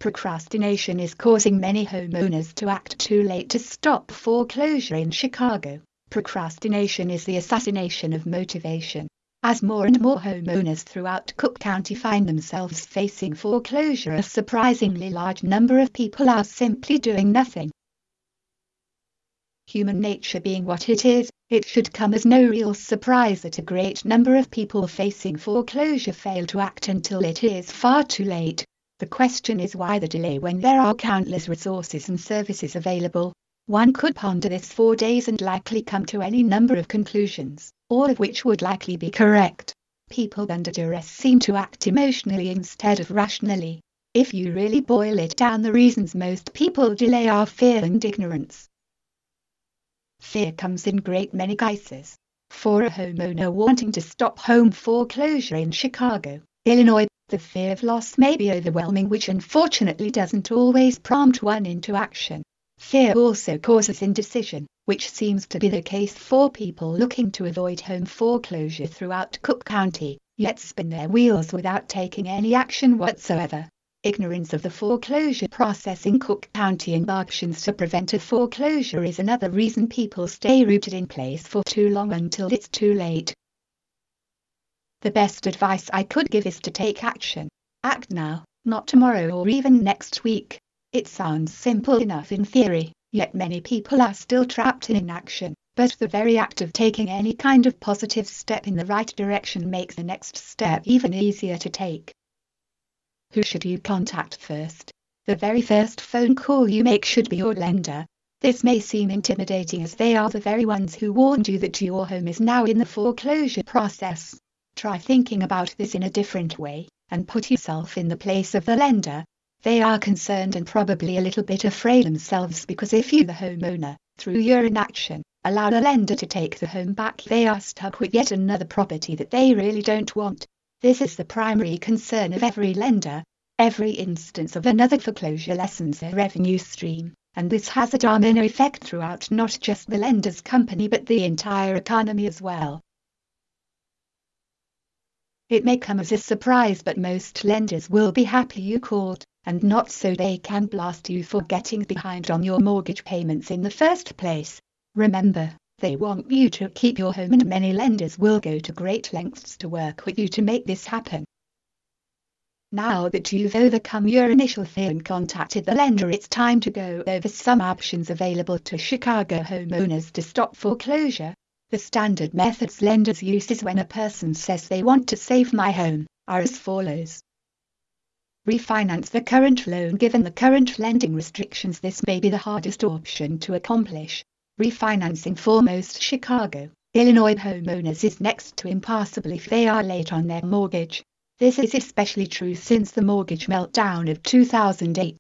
Procrastination is causing many homeowners to act too late to stop foreclosure in Chicago. Procrastination is the assassination of motivation. As more and more homeowners throughout Cook County find themselves facing foreclosure, a surprisingly large number of people are simply doing nothing. Human nature being what it is, it should come as no real surprise that a great number of people facing foreclosure fail to act until it is far too late. The question is, why the delay when there are countless resources and services available? One could ponder this for days and likely come to any number of conclusions, all of which would likely be correct. People under duress seem to act emotionally instead of rationally. If you really boil it down, the reasons most people delay are fear and ignorance. Fear comes in great many guises. For a homeowner wanting to stop home foreclosure in Chicago, Illinois, the fear of loss may be overwhelming, which unfortunately doesn't always prompt one into action. Fear also causes indecision, which seems to be the case for people looking to avoid home foreclosure throughout Cook County, yet spin their wheels without taking any action whatsoever. Ignorance of the foreclosure process in Cook County and actions to prevent a foreclosure is another reason people stay rooted in place for too long until it's too late. The best advice I could give is to take action. Act now, not tomorrow or even next week. It sounds simple enough in theory, yet many people are still trapped in inaction. But the very act of taking any kind of positive step in the right direction makes the next step even easier to take. Who should you contact first? The very first phone call you make should be your lender. This may seem intimidating, as they are the very ones who warned you that your home is now in the foreclosure process. Try thinking about this in a different way, and put yourself in the place of the lender. They are concerned and probably a little bit afraid themselves, because if you, the homeowner, through your inaction, allow the lender to take the home back, they are stuck with yet another property that they really don't want. This is the primary concern of every lender. Every instance of another foreclosure lessens their revenue stream, and this has a domino effect throughout not just the lender's company but the entire economy as well. It may come as a surprise, but most lenders will be happy you called, and not so they can blast you for getting behind on your mortgage payments in the first place. Remember, they want you to keep your home, and many lenders will go to great lengths to work with you to make this happen. Now that you've overcome your initial fear and contacted the lender, it's time to go over some options available to Chicago homeowners to stop foreclosure. The standard methods lenders use is when a person says they want to save my home, are as follows. Refinance the current loan. Given the current lending restrictions, this may be the hardest option to accomplish. Refinancing for most Chicago, Illinois homeowners is next to impossible if they are late on their mortgage. This is especially true since the mortgage meltdown of 2008.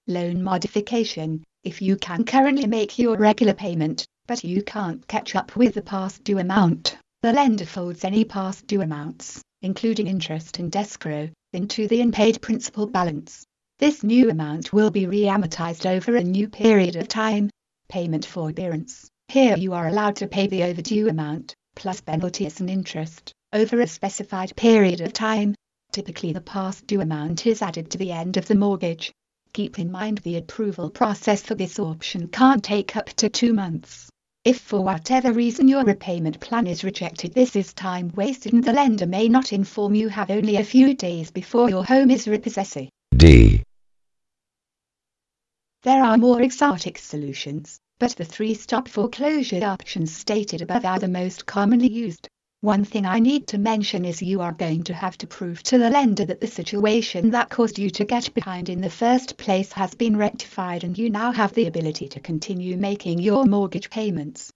Loan modification. If you can currently make your regular payment, but you can't catch up with the past due amount, the lender folds any past due amounts, including interest and escrow, into the unpaid principal balance. This new amount will be re-amortized over a new period of time. Payment forbearance. Here you are allowed to pay the overdue amount, plus penalties and interest, over a specified period of time. Typically the past due amount is added to the end of the mortgage. Keep in mind the approval process for this option can't take up to 2 months. If for whatever reason your repayment plan is rejected, this is time wasted, and the lender may not inform you have only a few days before your home is repossessed. D. There are more exotic solutions, but the 3 stop foreclosure options stated above are the most commonly used. One thing I need to mention is you are going to have to prove to the lender that the situation that caused you to get behind in the first place has been rectified, and you now have the ability to continue making your mortgage payments.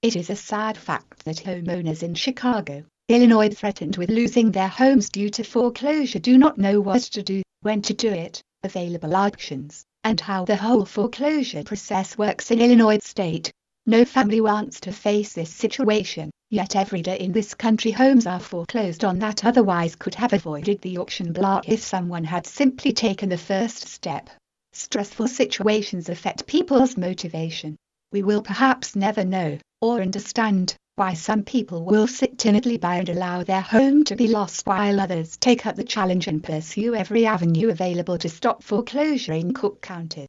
It is a sad fact that homeowners in Chicago, Illinois, threatened with losing their homes due to foreclosure do not know what to do, when to do it, available options, and how the whole foreclosure process works in Illinois state. No family wants to face this situation, yet every day in this country homes are foreclosed on that otherwise could have avoided the auction block if someone had simply taken the first step. Stressful situations affect people's motivation. We will perhaps never know, or understand, Why some people will sit timidly by and allow their home to be lost while others take up the challenge and pursue every avenue available to stop foreclosure in Cook County.